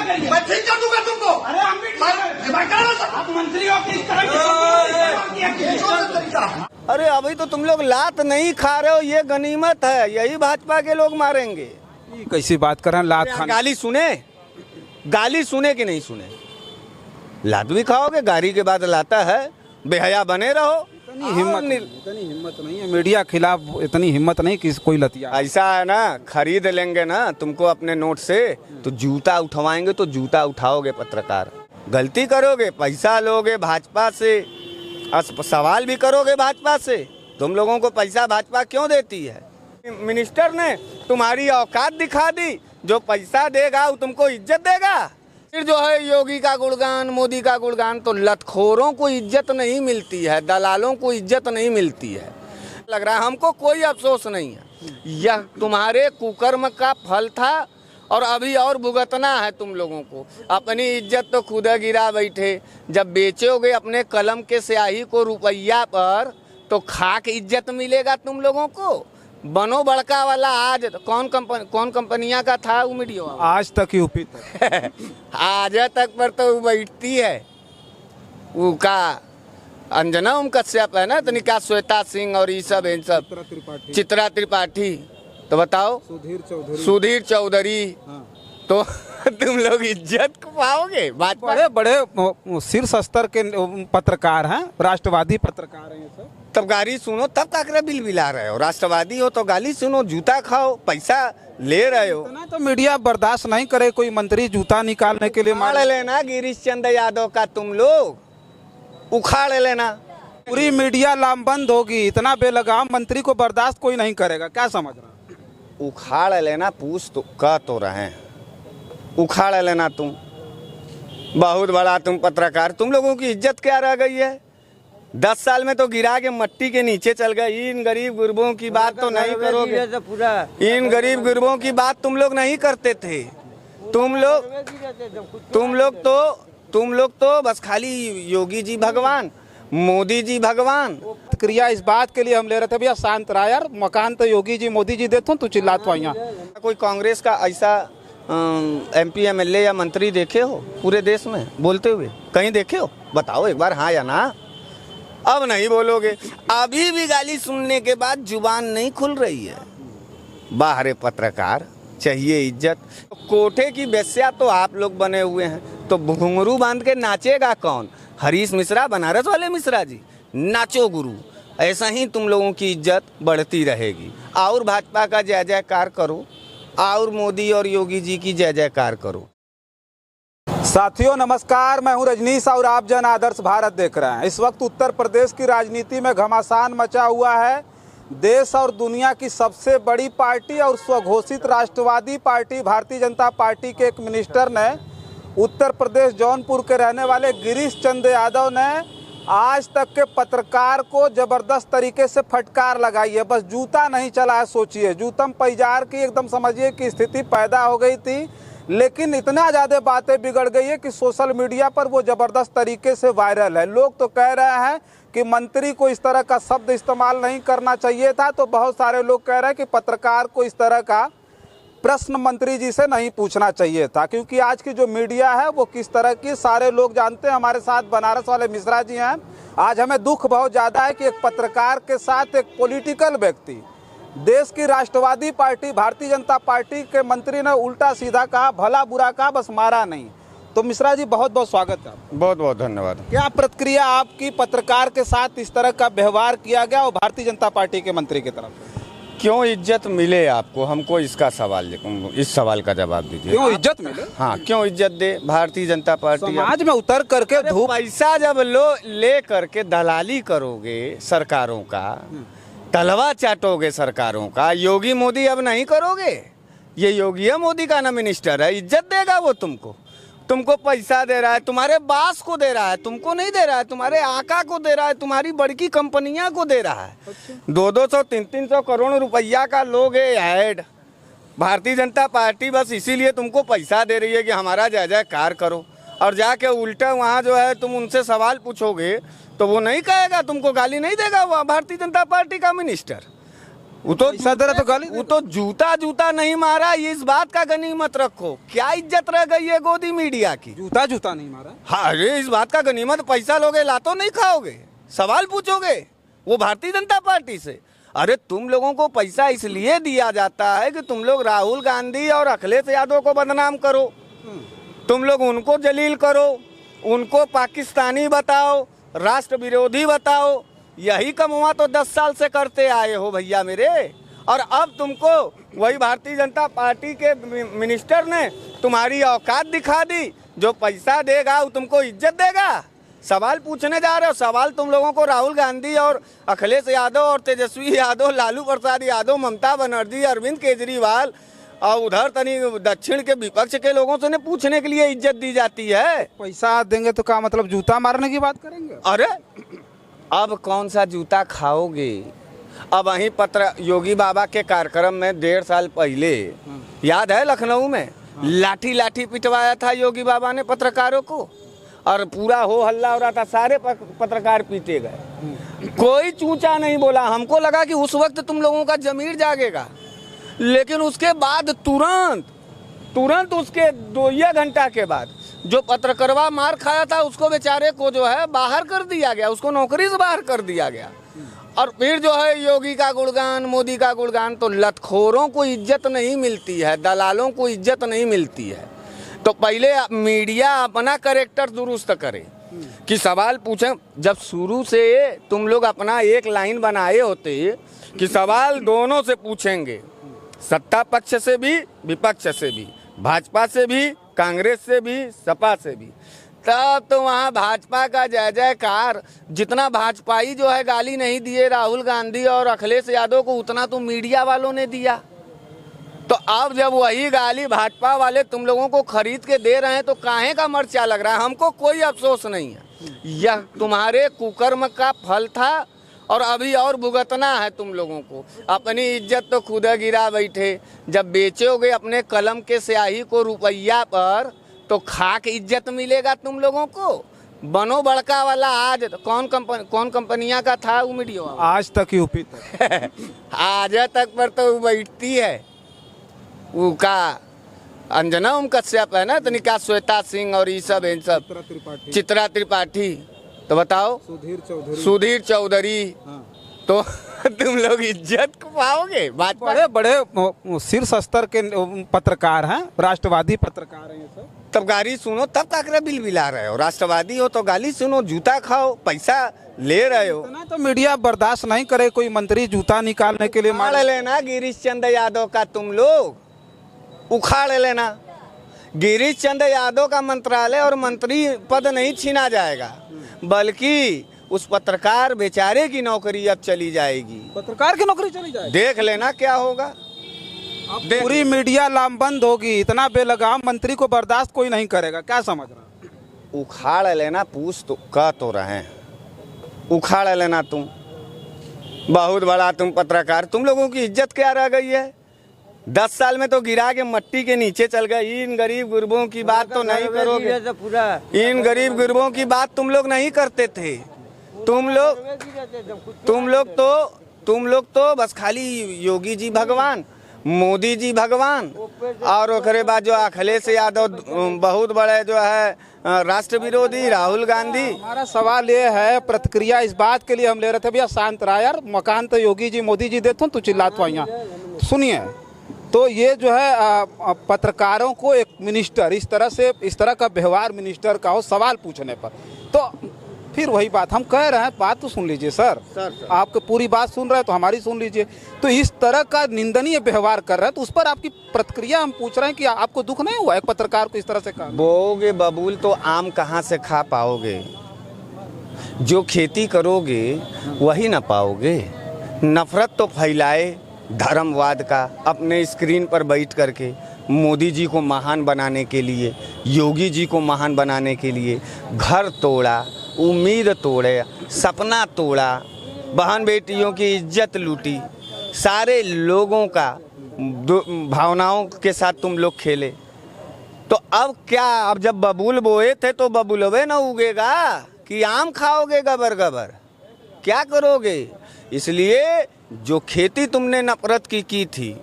करिए। मैं ठीक कर दूंगा तुमको। अरे हम भी आप मंत्री हो, किस तरह की। अरे अभी तो तुम लोग लात नहीं खा रहे हो, ये गनीमत है, यही भाजपा के लोग मारेंगे। कैसी बात कर रहे हैं? लात खाने गाली सुने कि नहीं सुने? लात भी खाओगे, गाली के बाद लाता है, बेहया बने रहो। इतनी हिम्मत नहीं है मीडिया खिलाफ, इतनी हिम्मत नहीं कि कोई लतिया। ऐसा है ना, खरीद लेंगे ना तुमको अपने नोट से तो जूता उठवाएंगे, तो जूता उठाओगे पत्रकार। गलती करोगे, पैसा लोगे भाजपा से, सवाल भी करोगे भाजपा से। तुम लोगों को पैसा भाजपा क्यों देती है? मिनिस्टर ने तुम्हारी औकात दिखा दी, जो पैसा देगा वो तुमको इज्जत देगा। फिर जो है योगी का गुणगान, मोदी का गुणगान, तो लतखोरों को इज्जत नहीं मिलती है, दलालों को इज्जत नहीं मिलती है। लग रहा है हमको कोई अफसोस नहीं है, यह तुम्हारे कुकर्म का फल था और अभी और भुगतना है तुम लोगों को। अपनी इज्जत तो खुद गिरा बैठे, जब बेचोगे अपने कलम के स्याही को रुपया पर तो खाक इज्जत मिलेगा तुम लोगों को। बनो बड़का वाला। आज कौन कंपनियां का था वो मीडिया? आज तक यूपी तक आज तक पर तो वो बैठती है, वो का अंजना कश्यप है ना, तनिका श्वेता सिंह और ये सब चित्रा त्रिपाठी, तो बताओ सुधीर चौधरी। तो तुम लोग इज्जत को पाओगे? बड़े बड़े शीर्ष स्तर के पत्रकार हैं, राष्ट्रवादी पत्रकार हैं ये सब। तब गाली सुनो, तब काकरा बिल बिला रहे हो? राष्ट्रवादी हो तो गाली सुनो, जूता खाओ, पैसा ले रहे हो। इतना तो मीडिया बर्दाश्त नहीं करे, कोई मंत्री जूता निकालने के लिए मार लेना गिरीश चंद्र यादव का, तुम लोग उखाड़ लेना। पूरी मीडिया लामबंद होगी, इतना बेलगाम मंत्री को बर्दाश्त कोई नहीं करेगा। क्या समझ रहा? उखाड़ लेना, पूछ तो कह तो रहे हैं, उखाड़ लेना तुम। बहुत बड़ा तुम पत्रकार, तुम लोगों की इज्जत क्या रह गई है? 10 साल में तो गिरा के मट्टी के नीचे चल गए। इन गरीब गुरबों की बात तो नहीं करोगे, इन गरीब गुरबों की बात तुम लोग नहीं करते थे। तुम लोग तो बस खाली योगी जी भगवान, मोदी जी भगवान। क्रिया इस बात के लिए हम ले रहे थे, भैया शांत रहा यार, मकान तो योगी जी मोदी जी देते हो, तू चिल्लात हुआ यहाँ। कोई कांग्रेस का ऐसा MP MLA या मंत्री देखे हो पूरे देश में बोलते हुए? कहीं देखे हो? बताओ एक बार, हाँ या ना। अब नहीं बोलोगे। अभी भी गाली सुनने के बाद जुबान नहीं खुल रही है। बाहरे पत्रकार चाहिए इज्जत। कोठे की बेस्या तो आप लोग बने हुए हैं, तो घुंघरू बांध के नाचेगा कौन? हरीश मिश्रा, बनारस वाले मिश्रा जी, नाचो गुरु। ऐसा ही तुम लोगों की इज्जत बढ़ती रहेगी। और भाजपा का जय जयकार करो, और मोदी और योगी जी की जय जयकार करो। साथियों नमस्कार, मैं हूं रजनीश और आप जन आदर्श भारत देख रहे हैं। इस वक्त उत्तर प्रदेश की राजनीति में घमासान मचा हुआ है। देश और दुनिया की सबसे बड़ी पार्टी और स्वघोषित राष्ट्रवादी पार्टी भारतीय जनता पार्टी के एक मिनिस्टर ने उत्तर प्रदेश जौनपुर के रहने वाले गिरीश चंद्र यादव ने आज तक के पत्रकार को जबरदस्त तरीके से फटकार लगाई है। बस जूता नहीं चला है, सोचिए, जूतम पैजार की एकदम समझिए कि स्थिति पैदा हो गई थी। लेकिन इतना ज़्यादा बातें बिगड़ गई है कि सोशल मीडिया पर वो ज़बरदस्त तरीके से वायरल है। लोग तो कह रहे हैं कि मंत्री को इस तरह का शब्द इस्तेमाल नहीं करना चाहिए था, तो बहुत सारे लोग कह रहे हैं कि पत्रकार को इस तरह का प्रश्न मंत्री जी से नहीं पूछना चाहिए था, क्योंकि आज की जो मीडिया है वो किस तरह की सारे लोग जानते हैं। हमारे साथ बनारस वाले मिश्रा जी हैं। आज हमें दुख बहुत ज़्यादा है कि एक पत्रकार के साथ एक पॉलिटिकल व्यक्ति, देश की राष्ट्रवादी पार्टी भारतीय जनता पार्टी के मंत्री ने उल्टा सीधा कहा, भला बुरा कहा, बस मारा नहीं। तो मिश्रा जी बहुत बहुत स्वागत है। बहुत बहुत धन्यवाद। क्या प्रतिक्रिया आपकी पत्रकार के साथ इस तरह का व्यवहार किया गया और भारतीय जनता पार्टी के मंत्री की तरफ? क्यों इज्जत मिले आपको? हमको इसका सवाल, इस सवाल का जवाब दीजिए। क्यों इज्जत मिले? हाँ, क्यों इज्जत दे भारतीय जनता पार्टी? समाज में उतर करके धूप पैसा जब ले करके दलाली करोगे सरकारों का, तलवा चाटोगे सरकारों का, योगी मोदी अब नहीं करोगे। ये योगी है, मोदी का ना मिनिस्टर है, इज्जत देगा वो तुमको। तुमको पैसा दे रहा है, तुम्हारे बास को दे रहा है, तुमको नहीं दे रहा है, तुम्हारे आका को दे रहा है, तुम्हारी बड़की कंपनियां को दे रहा है। 200-200 300 करोड़ रुपया का लोग ऐड। भारतीय जनता पार्टी बस इसीलिए तुमको पैसा दे रही है कि हमारा जय जयकार करो, और जाके उल्टा वहाँ जो है तुम उनसे सवाल पूछोगे तो वो नहीं कहेगा, तुमको गाली नहीं देगा वो भारतीय जनता पार्टी का मिनिस्टर। वो तो पैसा दे रहा तो गाली वो तो जूता जूता नहीं मारा, ये इस बात का गनीमत रखो। क्या इज्जत रह गई है गोदी मीडिया की? जूता जूता नहीं मारा। हाँ, अरे इस बात का गनीमत, पैसा लोगे लातो नहीं खाओगे, सवाल पूछोगे वो भारतीय जनता पार्टी से। अरे तुम लोगों को पैसा इसलिए दिया जाता है कि तुम लोग राहुल गांधी और अखिलेश यादव को बदनाम करो, तुम लोग उनको जलील करो, उनको पाकिस्तानी बताओ, राष्ट्र विरोधी बताओ। यही कम हुआ तो 10 साल से करते आए हो भैया मेरे। और अब तुमको वही भारतीय जनता पार्टी के मिनिस्टर ने तुम्हारी औकात दिखा दी। जो पैसा देगा वो तुमको इज्जत देगा। सवाल पूछने जा रहे हो, सवाल तुम लोगों को राहुल गांधी और अखिलेश यादव और तेजस्वी यादव, लालू प्रसाद यादव, ममता बनर्जी, अरविंद केजरीवाल और उधर तनी दक्षिण के विपक्ष के लोगों से पूछने के लिए इज्जत दी जाती है। पैसा देंगे तो क्या मतलब जूता मारने की बात करेंगे? अरे अब कौन सा जूता खाओगे? अब वहीं पत्र योगी बाबा के कार्यक्रम में 1.5 साल पहले याद है लखनऊ में लाठी लाठी पिटवाया था योगी बाबा ने पत्रकारों को, और पूरा हो हल्ला हो रहा था, सारे पत्रकार पीटे गए, कोई चूचा नहीं बोला। हमको लगा कि उस वक्त तुम लोगों का जमीर जागेगा, लेकिन उसके बाद तुरंत उसके 2 घंटा के बाद जो पत्रकारवा मार खाया था उसको बेचारे को जो है बाहर कर दिया गया, उसको नौकरी से बाहर कर दिया गया। और फिर जो है योगी का गुणगान, मोदी का गुणगान। तो लतखोरों को इज्जत नहीं मिलती है, दलालों को इज्जत नहीं मिलती है। तो पहले मीडिया अपना कैरेक्टर दुरुस्त करे कि सवाल पूछें। जब शुरू से तुम लोग अपना एक लाइन बनाए होते कि सवाल दोनों से पूछेंगे, सत्ता पक्ष से भी, विपक्ष से भी, भाजपा से भी, कांग्रेस से भी, सपा से भी, तब तो वहाँ भाजपा का जय जयकार। जितना भाजपाई जो है गाली नहीं दिए राहुल गांधी और अखिलेश यादव को, उतना तो मीडिया वालों ने दिया। तो अब जब वही गाली भाजपा वाले तुम लोगों को खरीद के दे रहे हैं तो काहे का मर्चा लग रहा है? हमको कोई अफसोस नहीं है, यह तुम्हारे कुकर्म का फल था और अभी और भुगतना है तुम लोगों को। अपनी इज्जत तो खुद गिरा बैठे। जब बेचोगे अपने कलम के स्याही को रुपया पर तो खाक इज्जत मिलेगा तुम लोगों को। बनो बड़का वाला। आज कौन कंपनियां का था वो मीडिया? आज तक यूपी तक आज तक पर तो बैठती है वो का अंजना ओम कश्यप है ना, तनिका श्वेता सिंह और ये सब चित्रा त्रिपाठी। तो बताओ सुधीर चौधरी। हाँ। तो तुम लोग इज्जत पाओगे? बड़े बड़े शीर्ष स्तर के पत्रकार हैं, राष्ट्रवादी पत्रकार हैं ये सब। तब गाली सुनो, तब काकरा बिल बिला रहे हो? राष्ट्रवादी हो तो गाली सुनो, जूता खाओ, पैसा ले रहे हो। इतना तो मीडिया बर्दाश्त नहीं करे कोई मंत्री जूता निकालने के लिए मार लेना गिरीश चंद्र यादव का, तुम लोग उखाड़ लेना। गिरीश चंद्र यादव का मंत्रालय और मंत्री पद नहीं छीना जाएगा, बल्कि उस पत्रकार बेचारे की नौकरी अब चली जाएगी। पत्रकार की नौकरी चली जाएगी? देख लेना क्या होगा। अब पूरी मीडिया लामबंद होगी। इतना बेलगाम मंत्री को बर्दाश्त कोई नहीं करेगा। क्या समझ रहा? उखाड़ लेना। पूछ तो कह तो रहे हैं, उखाड़ लेना। तुम बहुत बड़ा तुम पत्रकार, तुम लोगों की इज्जत क्या रह गई है? 10 साल में तो गिरा के मट्टी के नीचे चल गए। इन गरीब गुरबों की बात तो नहीं करोगे। इन गरीब गुरबों की बात तुम लोग नहीं करते थे। तुम लोग तो बस खाली योगी जी भगवान, मोदी जी भगवान, और ओकरे बाद जो अखिलेश यादव बहुत बड़े जो है राष्ट्र विरोधी राहुल गांधी। हमारा सवाल ये है, प्रतिक्रिया इस बात के लिए हम ले रहे थे भैया शांत रहा यार, मकान तो योगी जी मोदी जी देते तू चिल्लात हो यहाँ। सुनिए, तो ये जो है पत्रकारों को एक मिनिस्टर इस तरह का व्यवहार मिनिस्टर का हो सवाल पूछने पर, तो फिर वही बात हम कह रहे हैं। बात तो सुन लीजिए सर, आपकी पूरी बात सुन रहे हैं तो हमारी सुन लीजिए। तो इस तरह का निंदनीय व्यवहार कर रहे हैं तो उस पर आपकी प्रतिक्रिया हम पूछ रहे हैं कि आपको दुख नहीं हुआ एक पत्रकार को इस तरह से कहा? बोगे बबूल तो आम कहाँ से खा पाओगे? जो खेती करोगे वही ना पाओगे। नफरत तो फैलाए धर्मवाद का अपने स्क्रीन पर बैठ करके, मोदी जी को महान बनाने के लिए, योगी जी को महान बनाने के लिए घर तोड़ा, उम्मीद तोड़े, सपना तोड़ा, बहन बेटियों की इज्जत लूटी, सारे लोगों का भावनाओं के साथ तुम लोग खेले। तो अब क्या? अब जब बबूल बोए थे तो बबूलवे ना उगेगा कि आम खाओगे गबर गबर? क्या करोगे? इसलिए जो खेती तुमने नफरत की थी,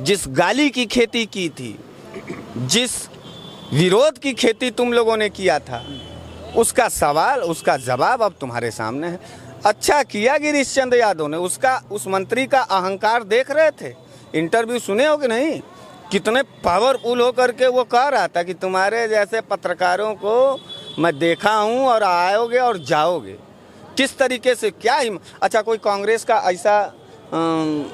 जिस गाली की खेती की थी, जिस विरोध की खेती तुम लोगों ने किया था, उसका सवाल, उसका जवाब अब तुम्हारे सामने है। अच्छा किया गिरीश चंद्र यादव ने, उस मंत्री का अहंकार देख रहे थे, इंटरव्यू सुने हो कि नहीं, कितने पावरफुल होकर के वो कह रहा था कि तुम्हारे जैसे पत्रकारों को मैं देखा हूँ और आओगे और जाओगे, किस तरीके से, क्या अच्छा कोई कांग्रेस का ऐसा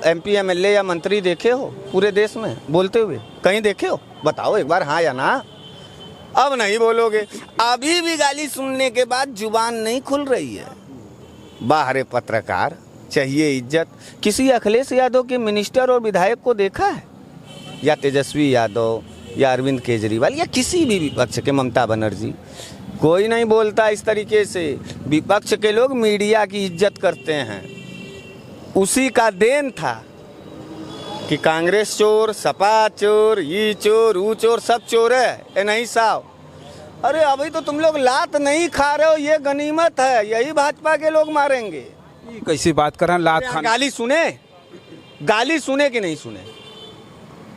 MP MLA या मंत्री देखे हो पूरे देश में बोलते हुए? कहीं देखे हो? बताओ एक बार, हाँ या ना। अब नहीं बोलोगे, अभी भी गाली सुनने के बाद जुबान नहीं खुल रही है। बाहर पत्रकार, चाहिए इज्जत। किसी अखिलेश यादव के मिनिस्टर और विधायक को देखा है, या तेजस्वी यादव या अरविंद केजरीवाल या किसी भी विपक्ष के, ममता बनर्जी, कोई नहीं बोलता इस तरीके से। विपक्ष के लोग मीडिया की इज्जत करते हैं। उसी का देन था कि कांग्रेस चोर, सपा चोर, ये चोर, वो चोर, सब चोर है, ये नहीं साहब। अरे अभी तो तुम लोग लात नहीं खा रहे हो, ये गनीमत है, यही भाजपा के लोग मारेंगे। ये कैसी बात कर रहे हैं? लात खाने, गाली सुने कि नहीं सुने?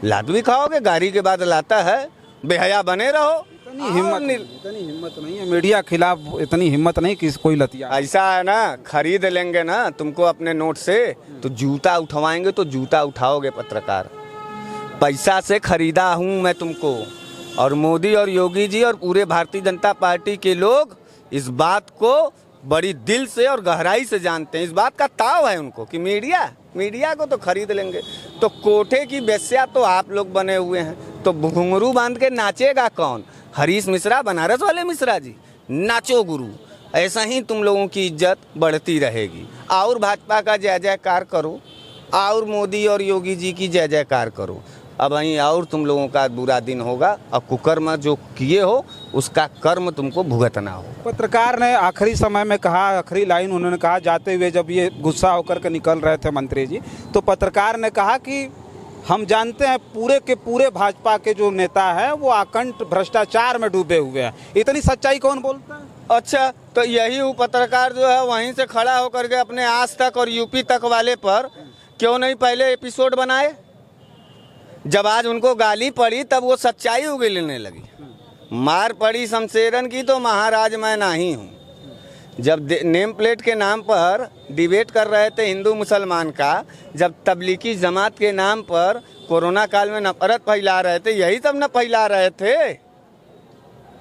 लात भी खाओगे, गाली के बाद लाता है, बेहया बने रहो। इतनी हिम्मत नहीं है मीडिया खिलाफ, इतनी हिम्मत नहीं कि कोई लतिया। ऐसा है ना, खरीद लेंगे ना तुमको अपने नोट से, तो जूता उठवाएंगे तो जूता उठाओगे पत्रकार। पैसा से खरीदा हूँ मैं तुमको, और मोदी और योगी जी और पूरे भारतीय जनता पार्टी के लोग इस बात को बड़ी दिल से और गहराई से जानते हैं। इस बात का ताव है उनको कि मीडिया को तो खरीद लेंगे। तो कोठे की वेश्या तो आप लोग बने हुए हैं, तो घुंघरू बांध के नाचेगा कौन? हरीश मिश्रा, बनारस वाले मिश्रा जी, नाचो गुरु। ऐसा ही तुम लोगों की इज्जत बढ़ती रहेगी। और भाजपा का जय जयकार करो, और मोदी और योगी जी की जय जयकार करो। अब वहीं और तुम लोगों का बुरा दिन होगा, और कुकर्म जो किए हो उसका कर्म तुमको भुगतना हो। पत्रकार ने आखिरी समय में कहा, आखिरी लाइन उन्होंने कहा जाते हुए, जब ये गुस्सा होकर के निकल रहे थे मंत्री जी, तो पत्रकार ने कहा कि हम जानते हैं पूरे के पूरे भाजपा के जो नेता हैं वो आकंठ भ्रष्टाचार में डूबे हुए हैं। इतनी सच्चाई कौन बोलता है? अच्छा, तो यही वो पत्रकार जो है वहीं से खड़ा होकर के अपने आज तक और यूपी तक वाले पर क्यों नहीं पहले एपिसोड बनाए? जब आज उनको गाली पड़ी तब वो सच्चाई उगलने लगी। मार पड़ी शमशेरन की तो महाराज मैं नहीं हूँ। जब नेम प्लेट के नाम पर डिबेट कर रहे थे हिंदू मुसलमान का, जब तबलीगी जमात के नाम पर कोरोना काल में नफरत फैला रहे थे, यही सब न फैला रहे थे।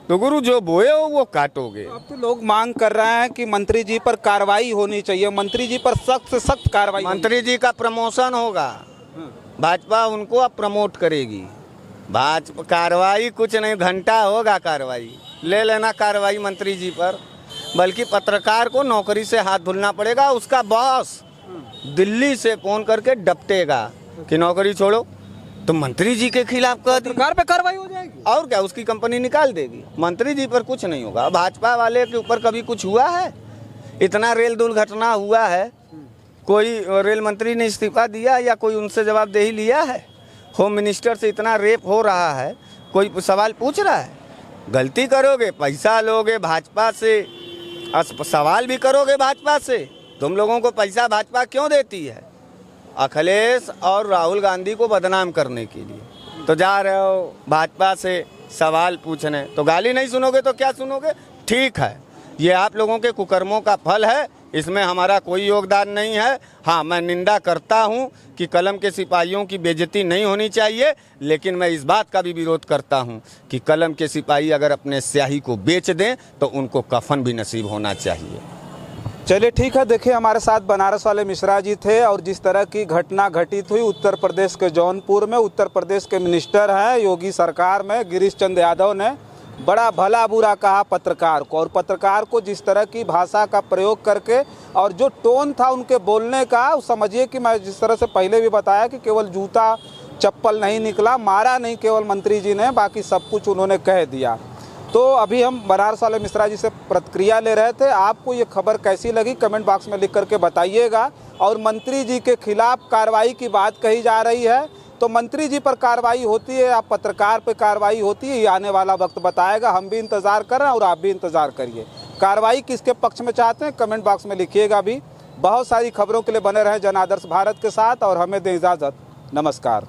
तो गुरु जो बोए हो वो काटोगे। अब तो लोग मांग कर रहे हैं कि मंत्री जी पर कार्रवाई होनी चाहिए, मंत्री जी पर सख्त से सख्त कार्रवाई। मंत्री जी का प्रमोशन होगा, भाजपा उनको अब प्रमोट करेगी। भाजपा कार्रवाई कुछ नहीं, घंटा होगा कार्रवाई, ले लेना कार्रवाई मंत्री जी पर। बल्कि पत्रकार को नौकरी से हाथ धुलना पड़ेगा। उसका बॉस दिल्ली से फोन करके डपटेगा कि नौकरी छोड़ो, तो मंत्री जी के खिलाफ पत्रकार पे कार्रवाई हो जाएगी। और क्या, उसकी कंपनी निकाल देगी। मंत्री जी पर कुछ नहीं होगा। भाजपा वाले के ऊपर कभी कुछ हुआ है? इतना रेल दुर्घटना हुआ है, कोई रेल मंत्री ने इस्तीफा दिया या कोई उनसे जवाबदेही लिया है? होम मिनिस्टर से इतना रेप हो रहा है, कोई सवाल पूछ रहा है? गलती करोगे, पैसा लोगे भाजपा से, सवाल भी करोगे भाजपा से। तुम लोगों को पैसा भाजपा क्यों देती है? अखिलेश और राहुल गांधी को बदनाम करने के लिए। तो जा रहे हो भाजपा से सवाल पूछने, तो गाली नहीं सुनोगे तो क्या सुनोगे? ठीक है, ये आप लोगों के कुकर्मों का फल है, इसमें हमारा कोई योगदान नहीं है। हाँ, मैं निंदा करता हूँ कि कलम के सिपाहियों की बेइज्जती नहीं होनी चाहिए, लेकिन मैं इस बात का भी विरोध करता हूँ कि कलम के सिपाही अगर अपने स्याही को बेच दें तो उनको कफन भी नसीब होना चाहिए। चलिए ठीक है, देखिए हमारे साथ बनारस वाले मिश्रा जी थे, और जिस तरह की घटना घटित हुई उत्तर प्रदेश के जौनपुर में, उत्तर प्रदेश के मिनिस्टर हैं योगी सरकार में गिरीश चंद्र यादव ने बड़ा भला बुरा कहा पत्रकार को, और पत्रकार को जिस तरह की भाषा का प्रयोग करके और जो टोन था उनके बोलने का, समझिए कि मैं जिस तरह से पहले भी बताया कि केवल जूता चप्पल नहीं निकला, मारा नहीं केवल मंत्री जी ने, बाकी सब कुछ उन्होंने कह दिया। तो अभी हम बनारस वाले मिश्रा जी से प्रतिक्रिया ले रहे थे। आपको ये खबर कैसी लगी कमेंट बॉक्स में लिख करके बताइएगा। और मंत्री जी के खिलाफ कार्रवाई की बात कही जा रही है, तो मंत्री जी पर कार्रवाई होती है या पत्रकार पर कार्रवाई होती है, ये आने वाला वक्त बताएगा। हम भी इंतज़ार कर रहे हैं और आप भी इंतज़ार करिए। कार्रवाई किसके पक्ष में चाहते हैं कमेंट बॉक्स में लिखिएगा भी। बहुत सारी खबरों के लिए बने रहें जन आदर्श भारत के साथ और हमें दें इजाज़त। नमस्कार।